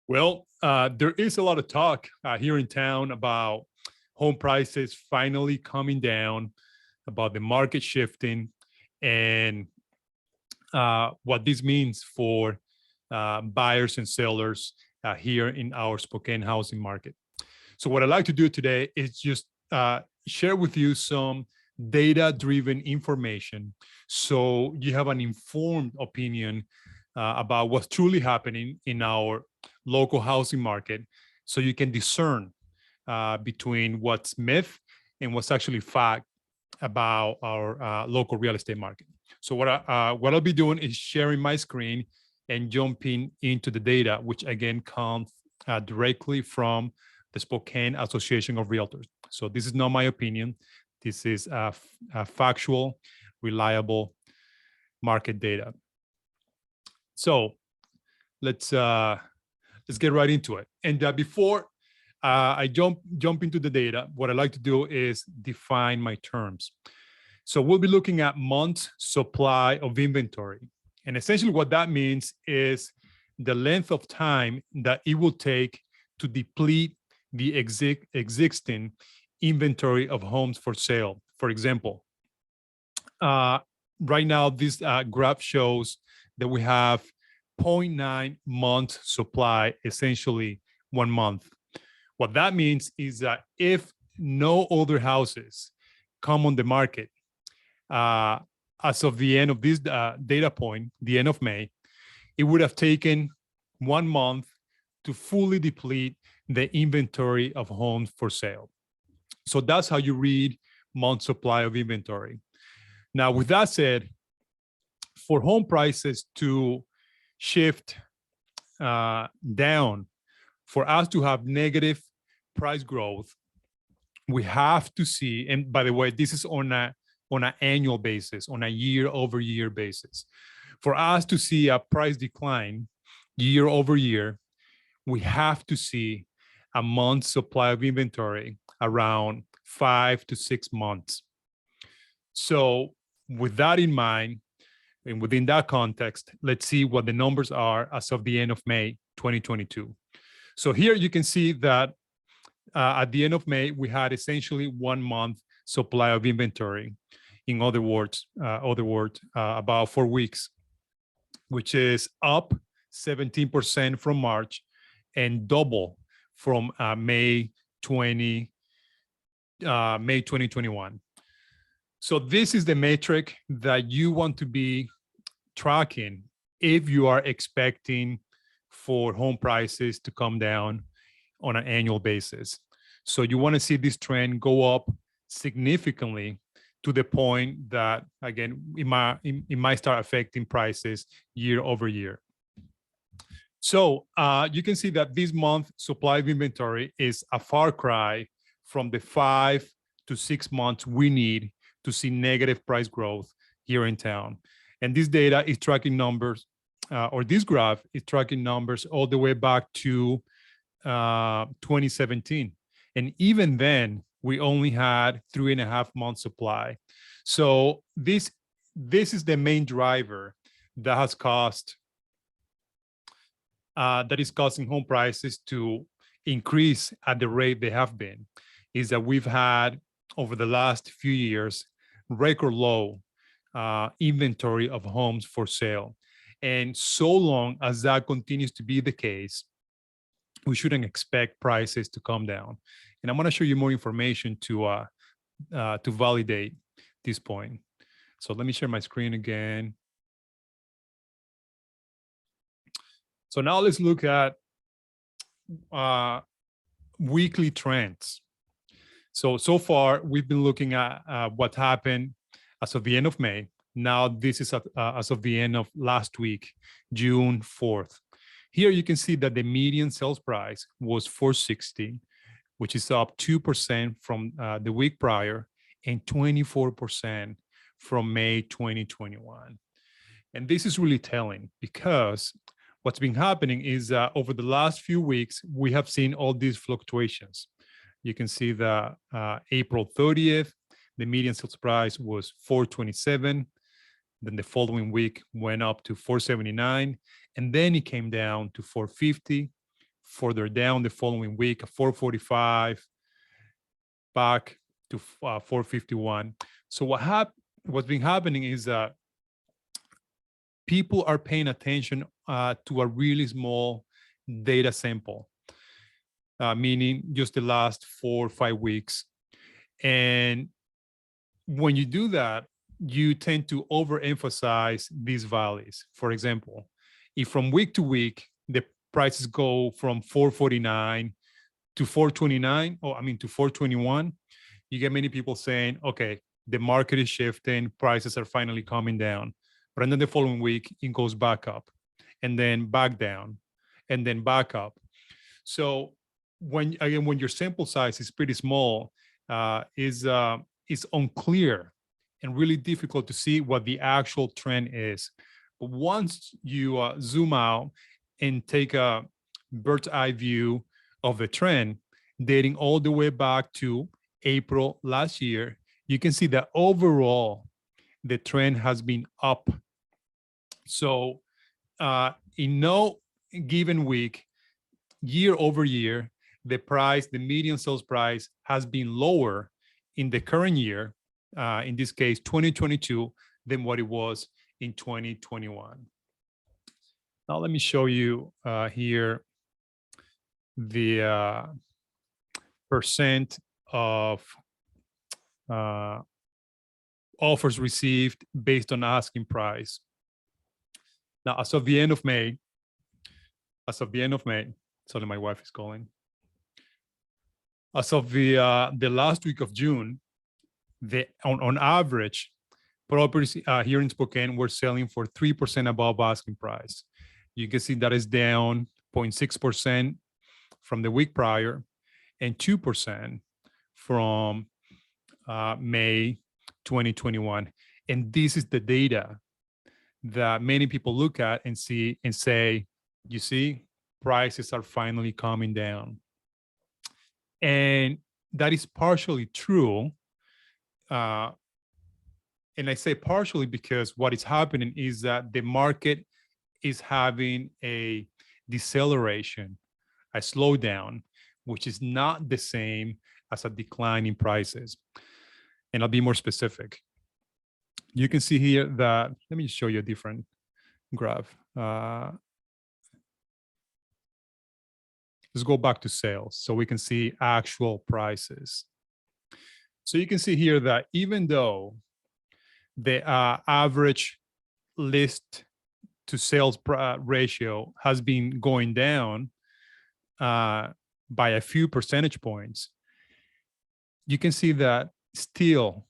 Well, there is a lot of talk here in town about home prices finally coming down, about the market shifting, and what this means for buyers and sellers here in our Spokane housing market. So what I'd like to do today is just share with you some data-driven information so you have an informed opinion about what's truly happening in our local housing market, so you can discern between what's myth and what's actually fact about our local real estate market. So what I'll be doing is sharing my screen and jumping into the data, which again comes directly from the Spokane Association of Realtors. So this is not my opinion. This is a factual, reliable market data. So let's get right into it. And before I jump into the data, what I like to do is define my terms. So we'll be looking at months supply of inventory. And essentially what that means is the length of time that it will take to deplete the existing inventory of homes for sale. For example, right now, this graph shows that we have 0.9 month supply, essentially 1 month. What that means is that if no other houses come on the market, as of the end of this data point, the end of May, it would have taken 1 month to fully deplete the inventory of homes for sale. So that's how you read month supply of inventory. Now, with that said, for home prices to shift down, for us to have negative price growth, we have to see, and by the way, this is on an annual basis, on a year-over-year basis. For us to see a price decline year over year, we have to see a month's supply of inventory around 5 to 6 months. So with that in mind, and within that context, let's see what the numbers are as of the end of May 2022. So here you can see that at the end of May, we had essentially 1 month supply of inventory. In other words, about 4 weeks, which is up 17% from March and double from May 2021. So this is the metric that you want to be tracking if you are expecting for home prices to come down on an annual basis. So you want to see this trend go up significantly to the point that, again, it might start affecting prices year over year. So you can see that this month supply of inventory is a far cry from the 5 to 6 months we need to see negative price growth here in town. And this data is tracking numbers, or this graph is tracking numbers all the way back to 2017. And even then, we only had 3.5 months supply. So this is the main driver that has that is causing home prices to increase at the rate they have been, is that we've had over the last few years record low inventory of homes for sale. And so long as that continues to be the case, we shouldn't expect prices to come down. And I'm going to show you more information to validate this point. So let me share my screen again. So now let's look at weekly trends. So far, we've been looking at what happened as of the end of May. Now this is as of the end of last week, June 4th. Here you can see that the median sales price was $460, which is up 2% from the week prior and 24% from May 2021. And this is really telling, because what's been happening is over the last few weeks, we have seen all these fluctuations. You can see that April 30th, the median sales price was $427. Then the following week went up to $479, and then it came down to $450, further down the following week, 445, back to 451. So what's been happening is that people are paying attention to a really small data sample, meaning just the last 4 or 5 weeks. And when you do that, you tend to overemphasize these valleys. For example, if from week to week, the prices go from 449 to 429, to 421, you get many people saying, okay, the market is shifting, prices are finally coming down. But then the following week, it goes back up and then back down and then back up. So when your sample size is pretty small, is unclear and really difficult to see what the actual trend is. But once you zoom out and take a bird's eye view of the trend, dating all the way back to April last year, you can see that overall, the trend has been up. So in no given week, year over year, the median sales price has been lower in the current year, in this case, 2022, than what it was in 2021. Now, let me show you here the percent of offers received based on asking price. Now, as of the end of May, sorry, my wife is calling. As of the last week of June, on average, properties here in Spokane were selling for 3% above asking price. You can see that is down 0.6% from the week prior and 2% from May 2021. And this is the data that many people look at and see and say, you see, prices are finally coming down. And that is partially true. And I say partially because what is happening is that the market is having a deceleration, a slowdown, which is not the same as a decline in prices. And I'll be more specific. You can see here that, let me just show you a different graph. Let's go back to sales so we can see actual prices. So you can see here that even though the average list to sales ratio has been going down by a few percentage points, you can see that still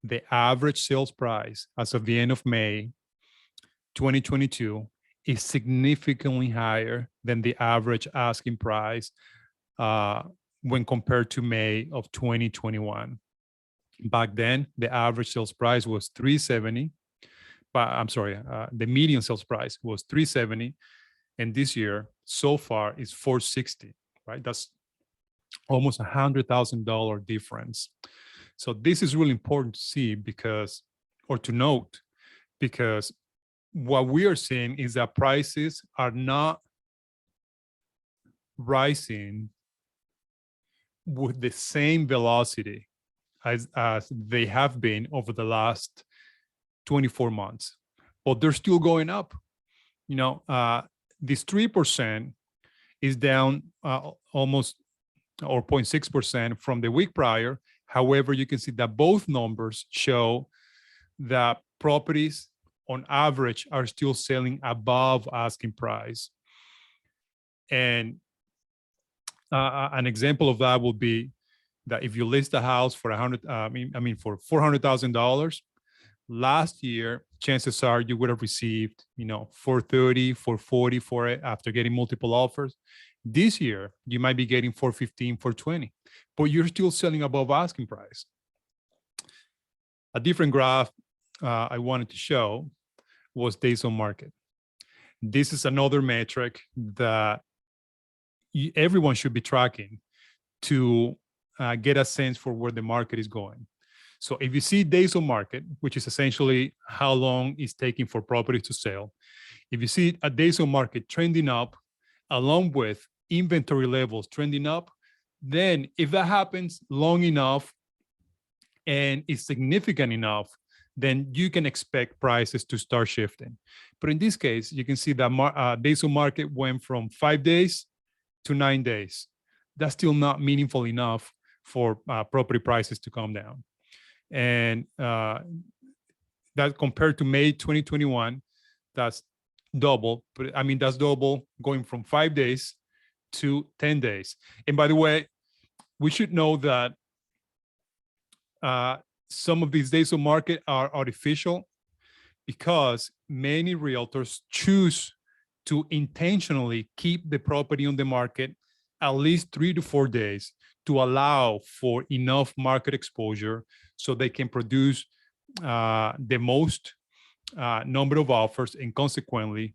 the average sales price as of the end of May 2022 is significantly higher than the average asking price when compared to May of 2021. Back then, the average sales price was $370. But I'm sorry, the median sales price was $370, and this year so far is $460. Right, that's almost $100,000 difference. So this is really important to see or to note, because what we are seeing is that prices are not rising with the same velocity as they have been over the last 24 months, but they're still going up. This 3% is down almost or 0.6% from the week prior. However, you can see that both numbers show that properties on average are still selling above asking price. And an example of that will be that if you list a house for for $400,000, last year, chances are you would have received, $430,000, $440,000 for it after getting multiple offers. This year, you might be getting $415,000, $420,000, but you're still selling above asking price. A different graph I wanted to show was days on market. This is another metric that everyone should be tracking to get a sense for where the market is going. So if you see days on market, which is essentially how long it's taking for properties to sell, if you see a days on market trending up along with inventory levels trending up, then if that happens long enough and is significant enough, then you can expect prices to start shifting. But in this case, you can see that days on market went from 5 days to 9 days. That's still not meaningful enough for property prices to come down. And that compared to May 2021, that's double. But I mean, that's double going from 5 days to 10 days. And by the way, we should know that some of these days on market are artificial because many realtors choose to intentionally keep the property on the market at least 3 to 4 days to allow for enough market exposure so they can produce the most number of offers and consequently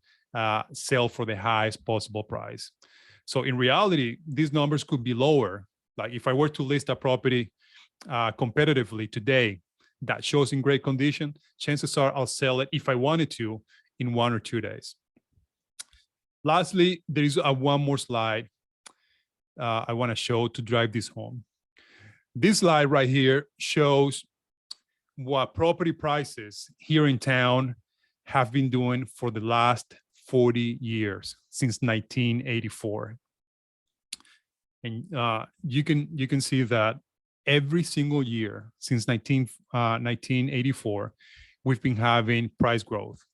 sell for the highest possible price. So in reality, these numbers could be lower. Like if I were to list a property competitively today that shows in great condition, chances are I'll sell it if I wanted to in 1 or 2 days. Lastly, there is one more slide I want to show to drive this home. This slide right here shows what property prices here in town have been doing for the last 40 years, since 1984. And you can see that every single year since 1984, we've been having price growth.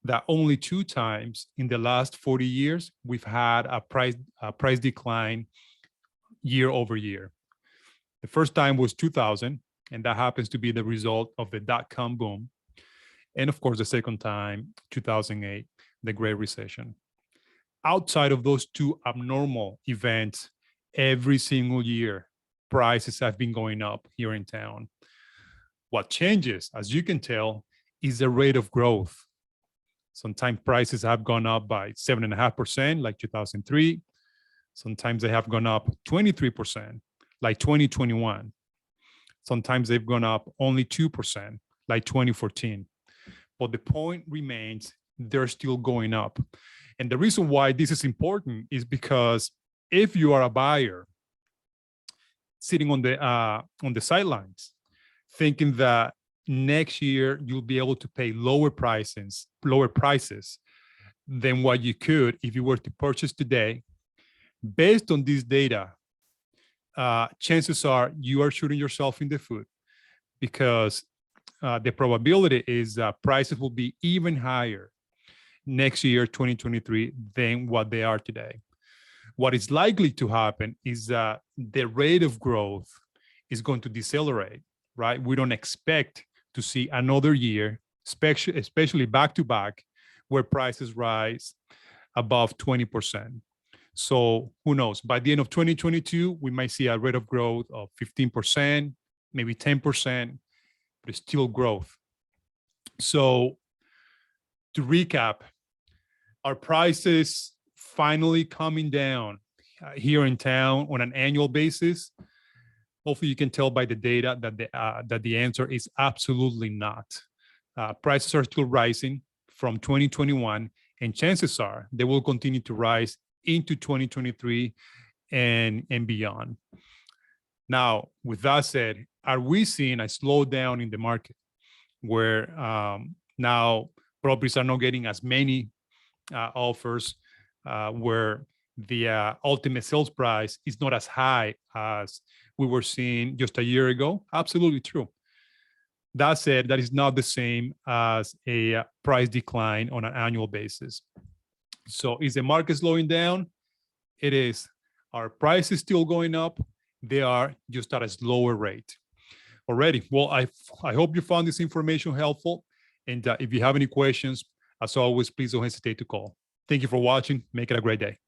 That only 2 times in the last 40 years, we've had a price decline year over year. The first time was 2000, and that happens to be the result of the dot-com boom. And of course, the second time, 2008, the Great Recession. Outside of those 2 abnormal events, every single year, prices have been going up here in town. What changes, as you can tell, is the rate of growth. Sometimes prices have gone up by 7.5%, like 2003. Sometimes they have gone up 23%, like 2021. Sometimes they've gone up only 2%, like 2014. But the point remains, they're still going up. And the reason why this is important is because if you are a buyer sitting on the sidelines, thinking that next year you'll be able to pay lower prices than what you could if you were to purchase today, based on this data, chances are you are shooting yourself in the foot, because the probability is that prices will be even higher next year, 2023, than what they are today. What is likely to happen is that the rate of growth is going to decelerate, right? We don't expect to see another year, especially back to back, where prices rise above 20%. So who knows? By the end of 2022, we might see a rate of growth of 15%, maybe 10%, but it's still growth. So to recap, our prices finally coming down here in town on an annual basis. Hopefully you can tell by the data that the answer is absolutely not. Prices are still rising from 2021, and chances are they will continue to rise into 2023 and beyond. Now, with that said, are we seeing a slowdown in the market where now properties are not getting as many offers, where the ultimate sales price is not as high as we were seeing just a year ago? Absolutely true. That said, that is not the same as a price decline on an annual basis. So is the market slowing down? It is. Our price is still going up. They are just at a slower rate. Already. Well, I hope you found this information helpful. And if you have any questions, as always, please don't hesitate to call. Thank you for watching. Make it a great day.